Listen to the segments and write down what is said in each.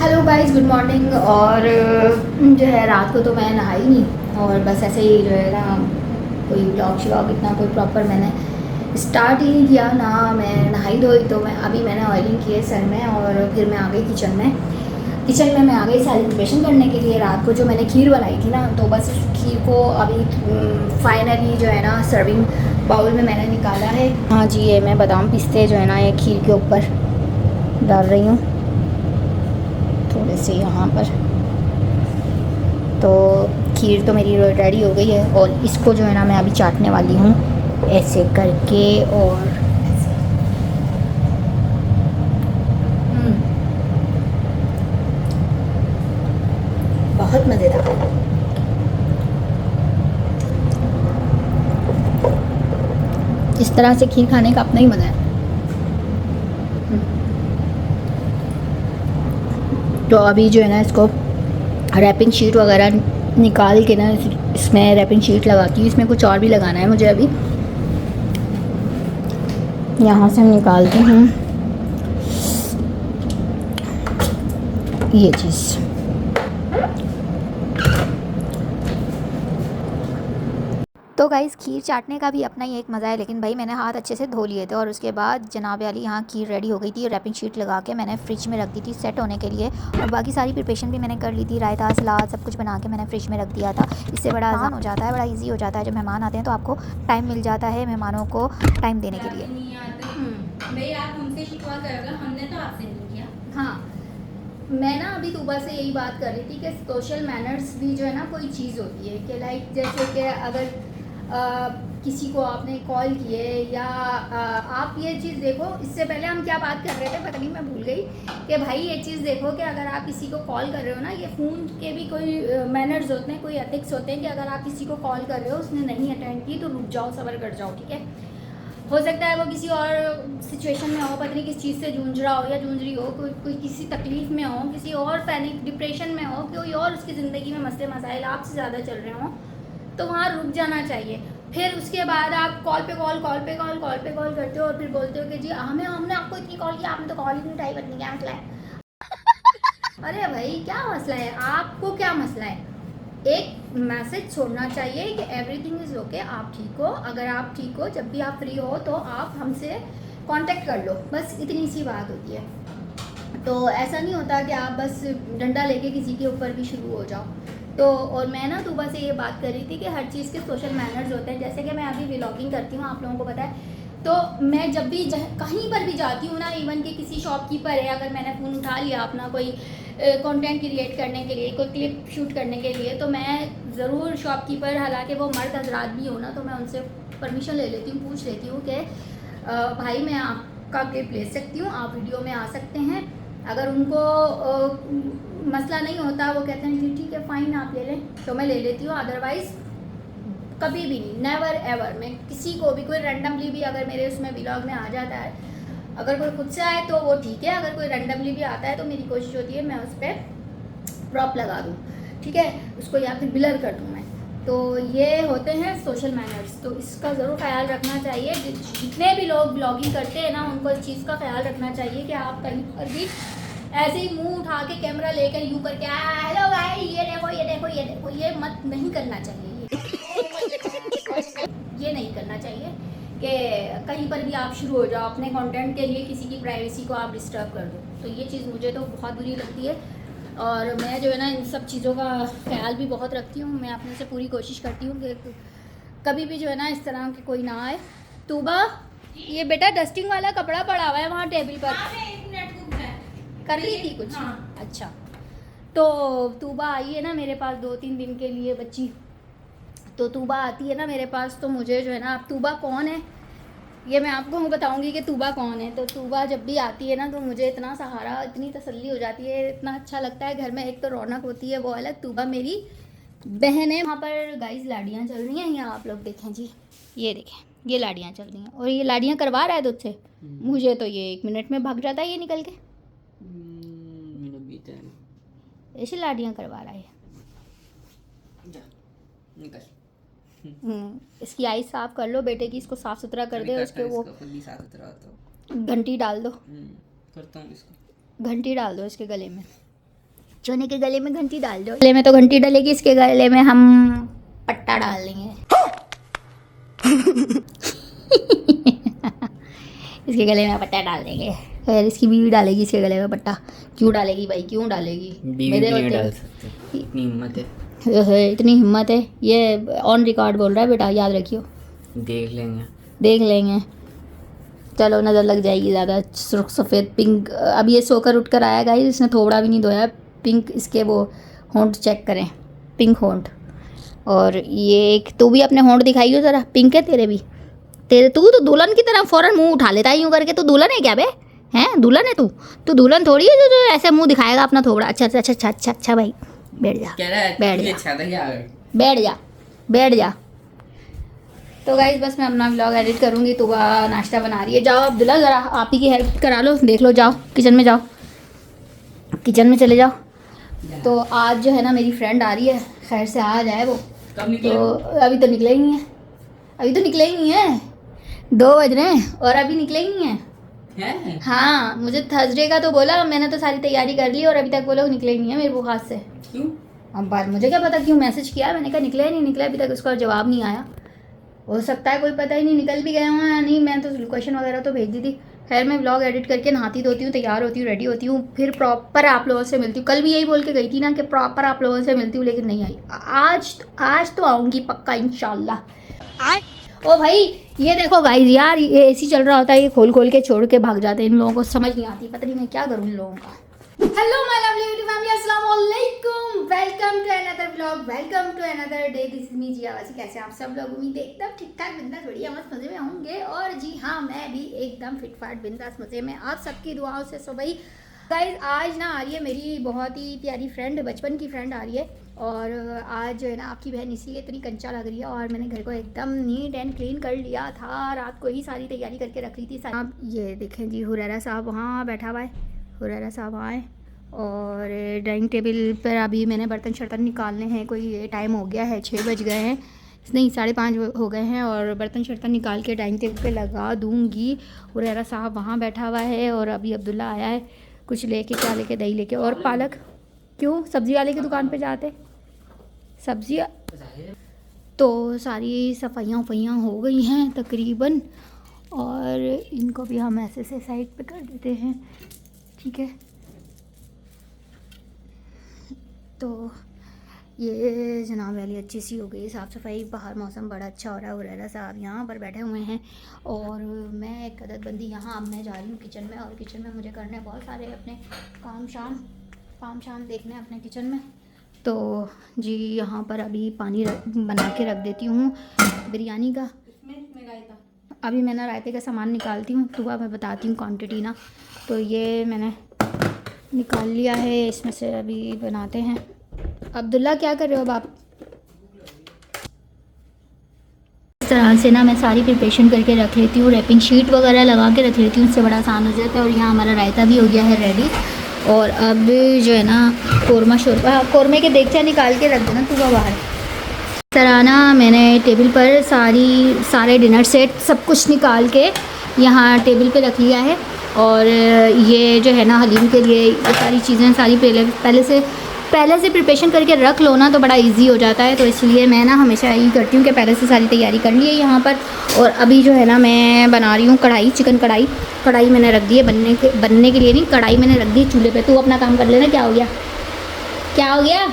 Hello guys, good morning. और जो है रात को तो मैं नहाई नहीं और बस ऐसे ही जो है ना कोई ब्लॉग श्लॉग इतना कोई प्रॉपर मैंने स्टार्ट ही नहीं किया ना। मैं नहाई धोई तो मैंने ऑयलिंग किए सर में और फिर मैं आ गई किचन में मैं आ गई सारी प्रिपरेशन करने के लिए। रात को जो मैंने खीर बनाई थी ना, तो बस उस खीर को अभी फाइनली जो है ना सर्विंग बाउल में मैंने निकाला है। हाँ जी, ये मैं बादाम पिस्ते जो है ना ये खीर के ऊपर डाल रही हूँ थोड़े से यहाँ पर। तो खीर तो मेरी रेडी हो गई है और इसको जो है ना मैं अभी चाटने वाली हूँ ऐसे करके। और बहुत मज़ेदार। इस तरह से खीर खाने का अपना ही मज़ा है। तो अभी जो है ना इसको रैपिंग शीट वगैरह निकाल के ना इसमें रैपिंग शीट लगाती हूँ। इसमें कुछ और भी लगाना है मुझे। अभी यहाँ से निकालती हूँ ये चीज़। तो गाइस, खीर चाटने का भी अपना ही एक मज़ा है। लेकिन भाई मैंने हाथ अच्छे से धो लिए थे और उसके बाद जनाब वाली यहाँ खीर रेडी हो गई थी। रैपिंग शीट लगा के मैंने फ्रिज में रख दी थी सेट होने के लिए। और बाकी सारी प्रिपरेशन भी मैंने कर ली थी, रायता सलाद सब कुछ बना के मैंने फ्रिज में रख दिया था। इससे बड़ा आसान हो जाता है, बड़ा ईजी हो जाता है। जब मेहमान आते हैं तो आपको टाइम मिल जाता है मेहमानों को टाइम देने के लिए। भाई आप हमसे शिकवा करोगे, हमने तो आपसे नहीं किया। हाँ, मैं ना अभी सुबह से यही बात कर रही थी कि सोशल मैनर्स भी जो है ना कोई चीज़ होती है कि लाइक जैसे कि अगर किसी को आपने कॉल किए या आप ये चीज़ देखो। इससे पहले हम क्या बात कर रहे थे पता नहीं, मैं भूल गई कि भाई ये चीज़ देखो कि अगर आप किसी को कॉल कर रहे हो ना, ये फ़ोन के भी कोई मैनर्स होते हैं, कोई एथिक्स होते हैं कि अगर आप किसी को कॉल कर रहे हो उसने नहीं अटेंड की तो रुक जाओ, सब्र कर जाओ, ठीक है। हो सकता है वो किसी और सिचुएशन में हो, पता नहीं किस चीज़ से जूझ रहा हो या जूझ रही हो, कोई किसी तकलीफ़ में हो, किसी और पैनिक डिप्रेशन में हो, कोई और उसकी ज़िंदगी में मसले मसाइल आपसे ज़्यादा चल रहे हों, तो वहाँ रुक जाना चाहिए। फिर उसके बाद आप कॉल पे कॉल करते हो और फिर बोलते हो कि जी हमने आपको इतनी कॉल किया, आपने तो कॉल ही नहीं उठाई, पता नहीं क्या मसला है। अरे भाई क्या मसला है, आपको क्या मसला है? एक मैसेज छोड़ना चाहिए कि एवरीथिंग इज़ ओके, आप ठीक हो। अगर आप ठीक हो, जब भी आप फ्री हो तो आप हमसे कांटेक्ट कर लो, बस इतनी सी बात होती है। तो ऐसा नहीं होता कि आप बस डंडा लेके किसी के ऊपर भी शुरू हो जाओ। तो और मैं ना सुबह से ये बात कर रही थी कि हर चीज़ के सोशल मैनर्स होते हैं। जैसे कि मैं अभी व्लॉगिंग करती हूँ, आप लोगों को पता है। तो मैं जब भी कहीं पर भी जाती हूँ ना, इवन कि किसी शॉपकीपर है, अगर मैंने फ़ोन उठा लिया अपना कोई कंटेंट क्रिएट करने के लिए, कोई क्लिप शूट करने के लिए, तो मैं ज़रूर शॉपकीपर, हालांकि वो मर्द हजरात भी हो ना, तो मैं उनसे परमिशन ले लेती हूँ, पूछ लेती हूँ कि भाई मैं आपका क्लिप ले सकती हूँ, आप वीडियो में आ सकते हैं। अगर उनको मसला नहीं होता, वो कहते हैं जी ठीक है फ़ाइन आप ले लें, तो मैं ले लेती हूँ। अदरवाइज़ कभी भी नहीं, नेवर एवर। मैं किसी को भी, कोई रैंडमली भी अगर मेरे उसमें व्लॉग में आ जाता है, अगर कोई खुद से आए तो वो ठीक है, अगर कोई रैंडमली भी आता है तो मेरी कोशिश होती है मैं उस पर प्रॉप लगा दूँ, ठीक है, उसको या फिर ब्लर कर दूँ मैं। तो ये होते हैं सोशल मैनर्स, तो इसका ज़रूर ख्याल रखना चाहिए। जितने भी लोग ब्लॉगिंग करते हैं ना, उनको इस चीज़ का ख्याल रखना चाहिए कि आप कहीं पर भी ऐसे ही मुंह उठा के कैमरा लेकर यूँ करके हेलो भाई ये देखो ये देखो ये देखो, ये मत नहीं करना चाहिए। ये नहीं करना चाहिए कि कहीं पर भी आप शुरू हो जाओ अपने कंटेंट के लिए, किसी की प्राइवेसी को आप डिस्टर्ब कर दो। तो ये चीज़ मुझे तो बहुत बुरी लगती है और मैं जो है ना इन सब चीज़ों का ख्याल भी बहुत रखती हूँ। मैं अपने से पूरी कोशिश करती हूँ कि कभी भी जो है ना इस तरह के कोई ना आए। तूबा, ये बेटा डस्टिंग वाला कपड़ा पड़ा हुआ है वहाँ टेबल पर, कर ली थी कुछ? हाँ। अच्छा, तो तूबा आई है ना मेरे पास 2-3 दिन के लिए बच्ची। तो तूबा आती है ना मेरे पास, तो मुझे जो है ना, अब तूबा कौन है ये मैं आपको बताऊंगी कि तूबा कौन है। तो तूबा जब भी आती है ना तो मुझे इतना सहारा, इतनी तसल्ली हो जाती है, इतना अच्छा लगता है घर में। एक तो रौनक होती है वो अलग। तूबा मेरी बहन है। वहाँ पर गाइस लाड़ियाँ चल रही हैं, यहाँ आप लोग देखें जी, ये देखें, ये लाड़ियाँ चल रही हैं और ये लाड़ियाँ करवा रहा है दूध से। मुझे तो ये 1 मिनट में भाग जाता है ये निकल के, ऐसे लाड़ियाँ करवा रहा है। इसकी आई साफ कर लो बेटे की, इसको साफ सुथरा कर दे, उसके वो घंटी डाल दो, करता हूँ इसको, घंटी डाल दो इसके गले में। चोने के गले में घंटी डाल दो। गले में तो घंटी डलेगी, इसके गले में हम पट्टा डाल देंगे। इसके गले में पट्टा डाल देंगे। खैर इसकी बीवी डालेगी इसके गले में पट्टा। क्यों डालेगी भाई, क्यों डालेगी? बीवी नहीं डाल सकते, इतनी हिम्मत है। इतनी हिम्मत है, ये ऑन रिकॉर्ड बोल रहा है बेटा, याद रखियो। देख लेंगे, देख लेंगे। चलो नज़र लग जाएगी ज़्यादा। सुर्ख सफ़ेद पिंक। अब ये सोकर उठ कर आया गाइस, इसने थोड़ा भी नहीं धोया। पिंक इसके वो होंठ चेक करें, पिंक होंठ। और ये एक तू भी अपने होंठ दिखाइयो ज़रा, पिंक है तेरे भी। तेरे तू तो दुल्हन की तरह फ़ौरन मुंह उठा लेता है यूँ करके। तू दुल्हन है क्या बे? हैं दुल्हन है तू दुल्हन थोड़ी है जो ऐसे मुंह दिखाएगा अपना थोड़ा। अच्छा अच्छा अच्छा अच्छा अच्छा भाई बैठ जा, कह रहा है बैठ तुझे जा। अच्छा था क्या? बैठ जा, बैठ जा। तो गाइस बस मैं अपना व्लॉग एडिट करूँगी। तो वह नाश्ता बना रही है। जाओ अब्दुल्ला ज़रा आप ही की हेल्प करा लो, देख लो। जाओ किचन में, जाओ किचन में चले जाओ। तो आज जो है ना मेरी फ्रेंड आ रही है, खैर से आ जाए वो। कब निकले? तो अभी तो निकले ही नहीं है, अभी तो निकले ही नहीं है। 2 बज रहे हैं और अभी निकले ही नहीं है। हैं? हाँ मुझे थर्सडे का तो बोला, मैंने तो सारी तैयारी कर ली और अभी तक वो लोग निकले ही नहीं है मेरे को हाथ से। क्यों? अब बात मुझे क्या पता क्यों मैसेज किया, मैंने कहा निकले ही नहीं निकले, अभी तक उसका जवाब नहीं आया। हो सकता है कोई पता ही नहीं निकल भी गए हों या नहीं। मैं तो लोकेशन वगैरह तो भेज दी थी। खैर मैं व्लॉग एडिट करके नहाती धोती हूँ, तैयार होती हूँ, रेडी होती हूँ, फिर प्रॉपर आप लोगों से मिलती हूँ। कल भी यही बोल के गई थी ना कि प्रॉपर आप लोगों से मिलती हूँ, लेकिन नहीं आई। आज तो आऊँगी पक्का इंशाल्लाह। ओ भाई ये देखो गाइस, यार ये एसी चल रहा होता है, ये खोल खोल के छोड़ के भाग जाते हैं। इन लोगों को समझ नहीं आती, पता नहीं मैं क्या करूँ इन लोगों का। Hello my lovely YouTube family, अस्सलाम वालेकुम। Welcome to another vlog, welcome to another day. This is me Jiya Wasi. कैसे आप सब लोग? उम्मीद है एकदम ठीक ठाक बिंदास बढ़िया मस्त मज़े में होंगे। और जी हाँ मैं भी एकदम फिट फाट बिंदास मज़े में, आप सबकी दुआओं से। सो भाई गाइस आज ना आ रही है मेरी बहुत ही प्यारी फ्रेंड, बचपन की फ्रेंड आ रही है। और आज जो है ना आपकी बहन इसलिए इतनी कंचा लग रही है। और मैंने घर को एकदम नीट एंड क्लीन कर लिया था, रात को ही सारी तैयारी करके रख ली थी। आप ये देखें जी, हुरैरा साहब वहाँ बैठा हुआ है। हुरैरा साहब आए और डाइनिंग टेबल पर अभी मैंने बर्तन शर्तन निकालने हैं। कोई टाइम हो गया है, 6 बज गए हैं, नहीं 5:30 हो गए हैं। और बर्तन शर्तन निकाल के डाइनिंग टेबल पे लगा दूँगी। हुरैरा साहब वहाँ बैठा हुआ है और अभी अब्दुल्ला आया है कुछ लेके, क्या लेके, दही लेके और पालक। क्यों सब्ज़ी वाले की दुकान पे जाते सब्ज़ी। तो सारी सफाइयाँ वफाइयाँ हो गई हैं तकरीबन, और इनको भी हम ऐसे से साइड पे कर देते हैं, ठीक है। तो ये जनाब वाली अच्छी सी हो गई साफ़ सफाई। बाहर मौसम बड़ा अच्छा हो रहा है। हुरैरा साहब यहाँ पर बैठे हुए हैं और मैं एक अददबंदी यहाँ। अब मैं जा रही हूँ किचन में, और किचन में मुझे करने बहुत सारे अपने काम शाम देखने हैं अपने किचन में। तो जी यहाँ पर अभी पानी बना के रख देती हूँ बिरयानी का। अभी मैंने रायते का सामान निकालती हूँ, तो अब मैं बताती हूँ क्वांटिटी ना। तो ये मैंने निकाल लिया है, इसमें से अभी बनाते हैं। अब्दुल्ला क्या कर रहे हो अब आप? इस तरह से ना मैं सारी प्रिपरेशन करके रख लेती हूँ, रैपिंग शीट वगैरह लगा के रख लेती हूँ, उससे बड़ा आसान हो जाता है। और यहाँ हमारा रायता भी हो गया है रेडी। और अब जो है ना कौरमा शोरमा, कौरमे के देगचा निकाल के रख देना तू बाहर। इस तरह ना मैंने टेबल पर सारे डिनर सेट सब कुछ निकाल के यहाँ टेबल पे रख लिया है। और ये जो है ना हलीम के लिए ये सारी चीज़ें सारी पहले से प्रिपरेशन करके रख लो ना तो बड़ा इजी हो जाता है। तो इसलिए मैं ना हमेशा यही करती हूँ कि पहले से सारी तैयारी कर ली है यहाँ पर। और अभी जो है ना मैं बना रही हूँ कढ़ाई, चिकन कढ़ाई मैंने रख दी है बनने के लिए नहीं, कढ़ाई मैंने रख दी चूल्हे पे। तू अपना काम कर लेना। क्या हो गया?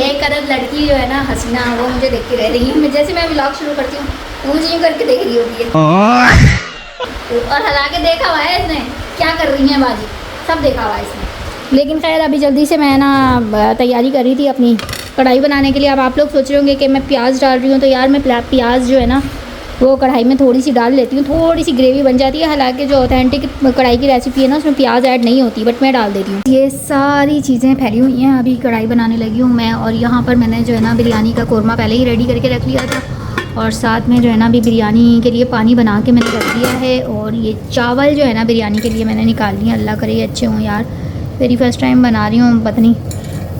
एक अदद लड़की जो है ना हसीना, वो मुझे देख के रह रही है। जैसे मैं व्लॉग शुरू करती हूँ वो मुझे यूँ करके देख रही होती है। और हला के देखा हुआ है इसने क्या कर रही है बाजी, सब देखा हुआ है इसने। लेकिन खैर अभी जल्दी से मैं ना तैयारी कर रही थी अपनी कढ़ाई बनाने के लिए। अब आप लोग सोच रहे होंगे कि मैं प्याज डाल रही हूँ, तो यार मैं प्याज जो है ना वो कढ़ाई में थोड़ी सी डाल लेती हूँ, थोड़ी सी ग्रेवी बन जाती है। हालांकि जो ऑथेंटिक कढ़ाई की रेसिपी है ना उसमें प्याज ऐड नहीं होती, बट मैं डाल देती हूँ। ये सारी चीज़ें फैली हुई हैं, अभी कढ़ाई बनाने लगी हूँ मैं। और यहाँ पर मैंने जो है ना बिरयानी का कौरमा पहले ही रेडी करके रख लिया था, और साथ में जो है ना अभी बिरयानी के लिए पानी बना के मैंने रख दिया है। और ये चावल जो है ना बिरयानी के लिए मैंने निकाल लिए। अल्लाह करे ये अच्छे हों यार, मेरी फर्स्ट टाइम बना रही हूँ, पता नहीं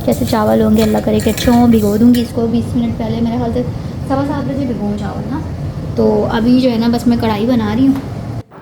कैसे चावल होंगे। अल्लाह करे कि अच्छे हों। भिगो दूँगी इसको 20 मिनट पहले, मेरे ख्याल से 7:15 बजे भिगोऊँ चावल ना। तो अभी जो है ना बस मैं कढ़ाई बना रही हूँ।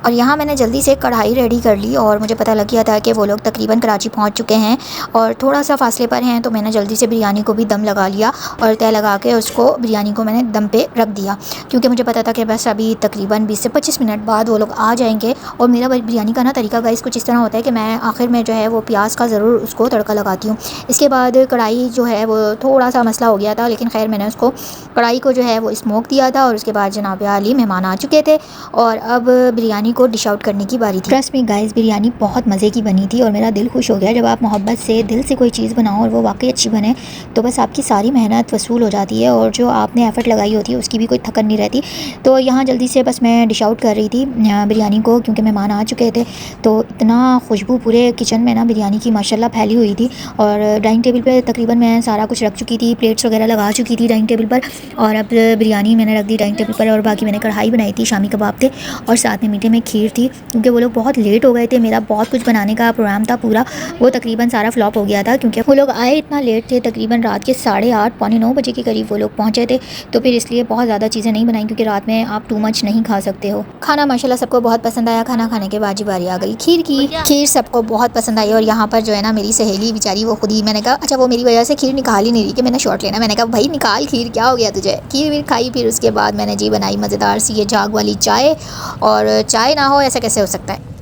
और यहाँ मैंने जल्दी से कढ़ाई रेडी कर ली और मुझे पता लग गया था कि वो लोग तकरीबन कराची पहुँच चुके हैं और थोड़ा सा फासले पर हैं, तो मैंने जल्दी से बिरयानी को भी दम लगा लिया और तय लगा के उसको बिरयानी को मैंने दम पे रख दिया, क्योंकि मुझे पता था कि बस अभी तकरीबन 20 से 25 मिनट बाद वो लोग आ जाएंगे। और मेरा बिरयानी का ना तरीका गाइस कुछ इस तरह होता है कि मैं आखिर में जो है वो प्याज का ज़रूर उसको तड़का लगाती हूँ। इसके बाद कढ़ाई जो है वो थोड़ा सा मसला हो गया था, लेकिन खैर मैंने उसको कढ़ाई को जो है वो स्मोक दिया था और उसके बाद जनाब आली मेहमान आ चुके थे और अब बिरयानी को डिश आउट करने की बारी थी। ट्रस्ट मी गाइस, बिरयानी बहुत मज़े की बनी थी और मेरा दिल खुश हो गया। जब आप मोहब्बत से दिल से कोई चीज़ बनाओ और वो वाकई अच्छी बने तो बस आपकी सारी मेहनत वसूल हो जाती है और जो आपने एफ़र्ट लगाई होती है उसकी भी कोई थकन नहीं रहती। तो यहाँ जल्दी से बस मैं डिश आउट कर रही थी बिरयानी को, क्योंकि मेहमान आ चुके थे। तो इतना खुशबू पूरे किचन में ना बिरयानी की माशाल्लाह फैली हुई थी और डाइनिंग टेबल पे तकरीबन मैं सारा कुछ रख चुकी थी, प्लेट्स वगैरह लगा चुकी थी डाइनिंग टेबल पर। और अब बिरयानी मैंने रख दी डाइनिंग टेबल पर और बाकी मैंने कढ़ाई बनाई थी, शामी कबाब थे और साथ में मीठे में खीर थी, क्योंकि वो लोग बहुत लेट हो गए थे। मेरा बहुत कुछ बनाने का प्रोग्राम था पूरा, वो तकरीबन सारा फ्लॉप हो गया था क्योंकि वो लोग आए इतना लेट थे, तकरीबन रात के 8:30 पौने 9 बजे के करीब वो लोग पहुँचे थे। तो फिर इसलिए बहुत ज़्यादा चीज़ें नहीं बनाई, क्योंकि रात में आप टू मच नहीं खा सकते हो। खाना माशाल्लाह सबको बहुत पसंद आया। खाना खाने के बाद बारी आ गई खीर की। खीर सबको बहुत पसंद आई और यहाँ पर जो है ना मेरी सहेली बेचारी वो खुद ही, मैंने कहा अच्छा वो मेरी वजह से खीर निकाल ही नहीं रही कि मैंने शॉट लेना, मैंने कहा भाई निकाल खीर, क्या हो गया तुझे। खीर वीर खाई, फिर उसके बाद मैंने जी बनाई मज़ेदार सी ये झाग वाली चाय, और चाय ना हो ऐसा कैसे हो सकता है।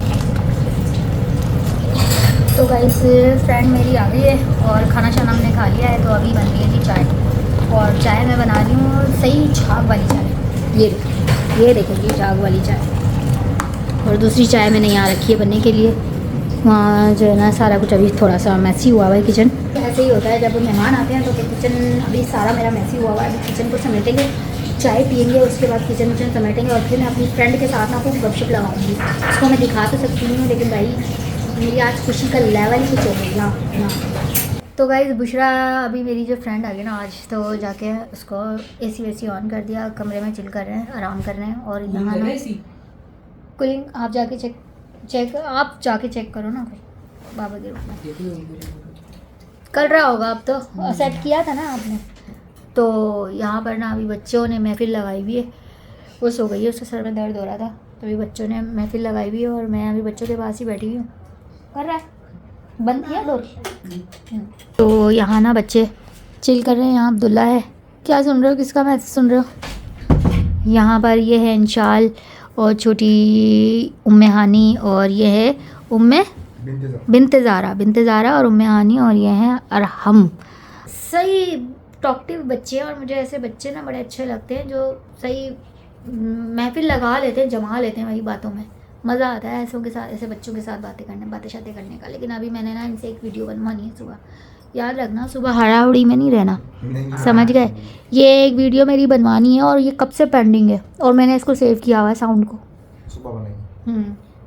तो गाइस फ्रेंड मेरी आ गई है और खाना शाना हमने खा लिया है, तो अभी बन रही है जी चाय। और चाय मैं बना रही हूँ सही झाग वाली चाय। ये देखिए झाग वाली चाय। और दूसरी चाय मैंने यहाँ रखी है बनने के लिए। वहाँ जो है ना सारा कुछ अभी थोड़ा सा मैसी हुआ हुआ है किचन। ऐसे ही होता है जब मेहमान आते हैं तो किचन अभी सारा मेरा मैसी हुआ हुआ है। अभी किचन को समेटेंगे, चाय पियेंगे, उसके बाद किचन समेटेंगे और फिर मैं अपनी फ्रेंड के साथ ना खूब गपशप लगाऊंगी। उसको मैं दिखा तो सकती हूँ, लेकिन भाई मेरी आज खुशी का लेवल ही कुछ हो गया ना। तो गाइस बुशरा अभी मेरी जो फ्रेंड आ गई ना आज, तो जाके उसको एसी वेसी ऑन कर दिया, कमरे में चिल कर रहे हैं, आराम कर रहे हैं। और यहाँ ना कूलिंग आप जाके आप जाके चेक करो ना बाबा के रूम में कर रहा होगा। अब तो सेट किया था ना आपने। तो यहाँ पर ना अभी बच्चों ने महफिल लगाई हुई है। वो सो गई है, उसके सर में दर्द हो रहा था, तो अभी बच्चों ने महफिल लगाई हुई है और मैं अभी बच्चों के पास ही बैठी हुई हूँ। कर रहा है, बंद किया डोर। तो यहाँ ना बच्चे चिल कर रहे हैं। यहाँ अब्दुल्ला है। क्या सुन रहे हो, किसका मैसेज सुन रहे हो। यहाँ पर ये है इंशाल और छोटी उम्मे हानी, और ये है उम्मे बिन्ते ज़ारा और उम्मे हानी, और ये है अरहम। सही टॉकटिव बच्चे हैं और मुझे ऐसे बच्चे ना बड़े अच्छे लगते हैं जो सही महफिल लगा लेते हैं, जमा लेते हैं वही बातों में। मज़ा आता है ऐसों के साथ, ऐसे बच्चों के साथ बातें शातें करने का। लेकिन अभी मैंने ना इनसे एक वीडियो बनवानी है सुबह, याद रखना सुबह हड़ाहुड़ी में नहीं रहना, समझ गए। ये एक वीडियो मेरी बनवानी है और ये कब से पेंडिंग है और मैंने इसको सेव किया हुआ है साउंड को।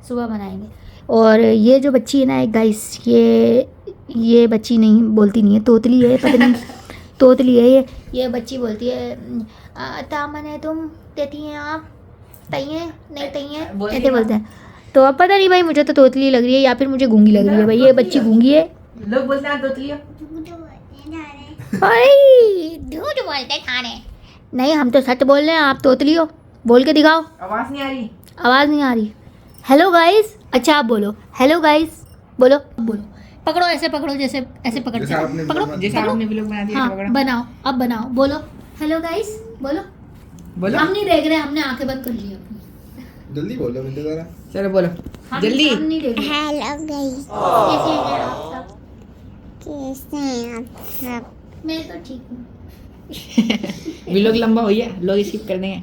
सुबह बनाएंगे। और ये जो बच्ची है ना एक गाइस, ये बच्ची नहीं बोलती नहीं है, तोतली है, पता नहीं तोतली है ये बच्ची बोलती है तामन है तुम, देती हैं आप, तइए नहीं तइए ऐसे बोलते हैं। तो अब पता नहीं भाई, मुझे तो तोतली लग रही है या फिर मुझे गूंगी लग रही है। भाई ये बच्ची गूंगी है। लोग बोलते हैं तोतली झूठ बोलते थाने। नहीं हम तो सच बोल रहे हैं, आप तोतली हो। बोल के दिखाओ। आवाज़ नहीं आ रही। आवाज़ नहीं आ रही। Hello guys. अच्छा आप बोलो हेलो गाइस, बोलो पकड़ो, ऐसे पकड़ो जैसे ऐसे पकड़ते हैं। पकड़ो जैसे आपने व्लॉग बना दिया। हाँ बनाओ, अब बनाओ, बोलो हेलो गाइस, बोलो। हम नहीं देख रहे, हमने आंखें बंद कर ली अपनी। जल्दी बोलो बिंते ज़ारा। चलो बोलो जल्दी। हम नहीं देख रहे। हेलो गाइस, कैसे हैं आप सब? मैं तो ठीक हूँ। व्लॉग लंबा हो गया, लोग स्किप कर देंगे।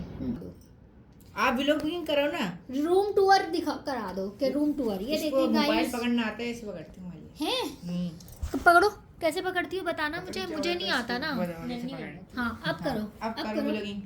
आप व्लॉग बुकिंग करो ना। रूम टूर करा दो कि रूम टूर। ये देखिए मोबाइल गाइस पकड़ना आता है, ऐसे पकड़ती हूँ हैं। तो पकड़ो, कैसे पकड़ती हो बताना मुझे नहीं आता ना। हाँ अब करो, अब करो व्लॉगिंग।